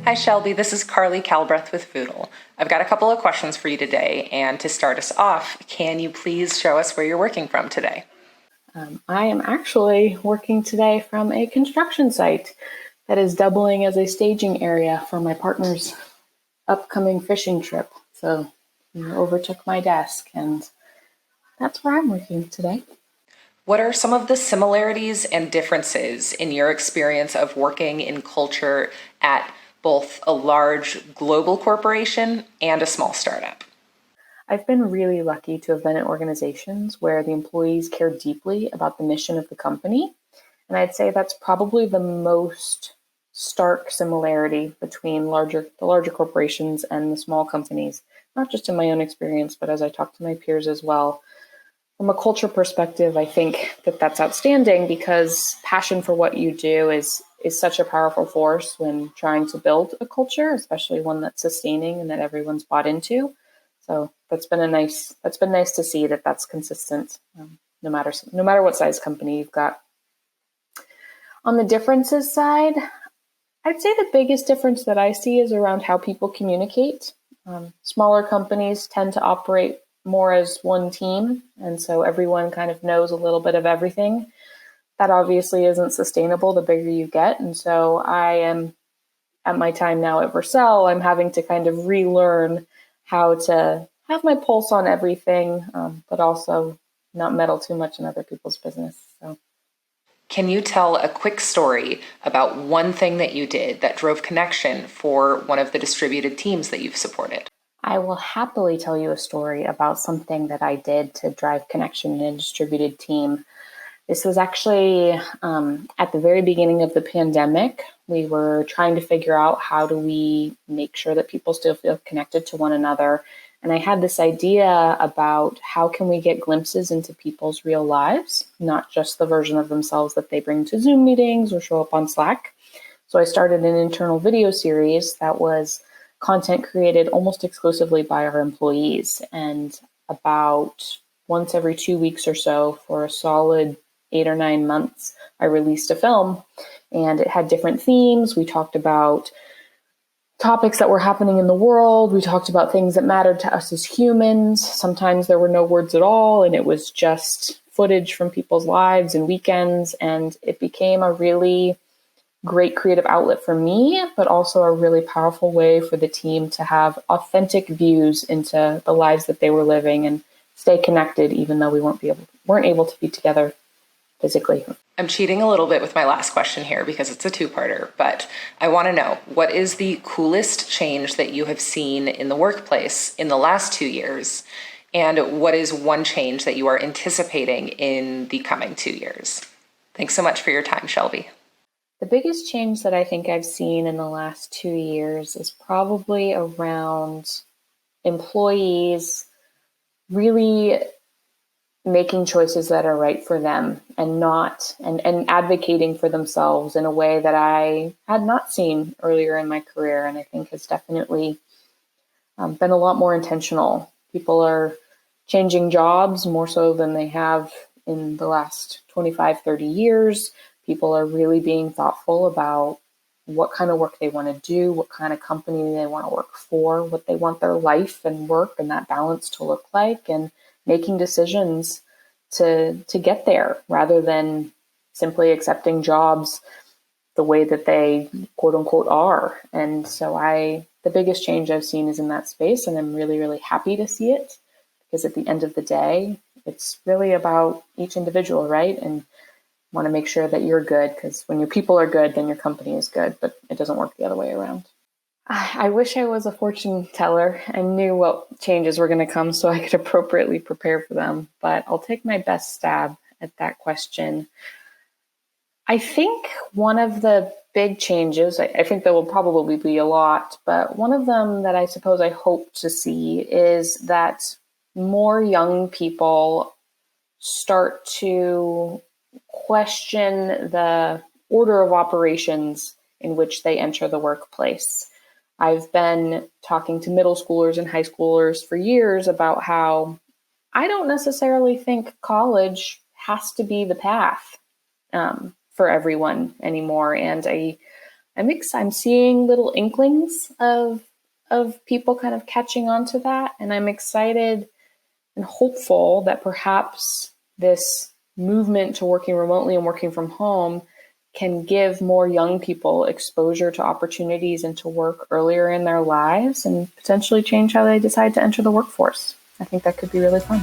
Hi, Shelby. This is Carly Calbreth with Voodle. I've got a couple of questions for you today, and to start us off, can you please show us where you're working from today? I am actually working today from a construction site that is doubling as a staging area for my partner's upcoming fishing trip. So he overtook my desk, and that's where I'm working today. What are some of the similarities and differences in your experience of working in culture at both a large global corporation and a small startup? I've been really lucky to have been in organizations where the employees care deeply about the mission of the company. And I'd say that's probably the most stark similarity between the larger corporations and the small companies, not just in my own experience, but as I talk to my peers as well. From a culture perspective, I think that that's outstanding because passion for what you do is such a powerful force when trying to build a culture, especially one that's sustaining and that everyone's bought into. So that's been nice to see that that's consistent, no matter what size company you've got. On the differences side, I'd say the biggest difference that I see is around how people communicate. Smaller companies tend to operate more as one team, and so everyone kind of knows a little bit of everything. That obviously isn't sustainable the bigger you get, and so I am, at my time now at Vercel, I'm having to kind of relearn how to have my pulse on everything, but also not meddle too much in other people's business. So. Can you tell a quick story about one thing that you did that drove connection for one of the distributed teams that you've supported? I will happily tell you a story about something that I did to drive connection in a distributed team. This was actually at the very beginning of the pandemic. We were trying to figure out how do we make sure that people still feel connected to one another. And I had this idea about how can we get glimpses into people's real lives, not just the version of themselves that they bring to Zoom meetings or show up on Slack. So I started an internal video series that was content created almost exclusively by our employees. And about once every 2 weeks or so for a solid 8 or 9 months, I released a film, and it had different themes. We talked about topics that were happening in the world. We talked about things that mattered to us as humans. Sometimes there were no words at all, and it was just footage from people's lives and weekends. And it became a really great creative outlet for me, but also a really powerful way for the team to have authentic views into the lives that they were living and stay connected, even though we weren't able to be together physically. I'm cheating a little bit with my last question here because it's a two-parter, but I want to know, what is the coolest change that you have seen in the workplace in the last 2 years? And what is one change that you are anticipating in the coming 2 years? Thanks so much for your time, Shelby. The biggest change that I think I've seen in the last 2 years is probably around employees really making choices that are right for them and advocating for themselves in a way that I had not seen earlier in my career, and I think has definitely been a lot more intentional. People are changing jobs more so than they have in the last 25, 30 years. People are really being thoughtful about what kind of work they want to do, what kind of company they want to work for, what they want their life and work and that balance to look like, and making decisions to get there rather than simply accepting jobs the way that they quote unquote are. And so the biggest change I've seen is in that space, and I'm really, really happy to see it because at the end of the day, it's really about each individual, right? And want to make sure that you're good, because when your people are good, then your company is good, but it doesn't work the other way around. I wish I was a fortune teller and knew what changes were going to come so I could appropriately prepare for them, but I'll take my best stab at that question. I think one of the big changes, I think there will probably be a lot, but one of them that I suppose I hope to see is that more young people start to question the order of operations in which they enter the workplace. I've been talking to middle schoolers and high schoolers for years about how I don't necessarily think college has to be the path for everyone anymore. And I'm seeing little inklings of people kind of catching on to that, and I'm excited and hopeful that perhaps this movement to working remotely and working from home can give more young people exposure to opportunities and to work earlier in their lives and potentially change how they decide to enter the workforce. I think that could be really fun.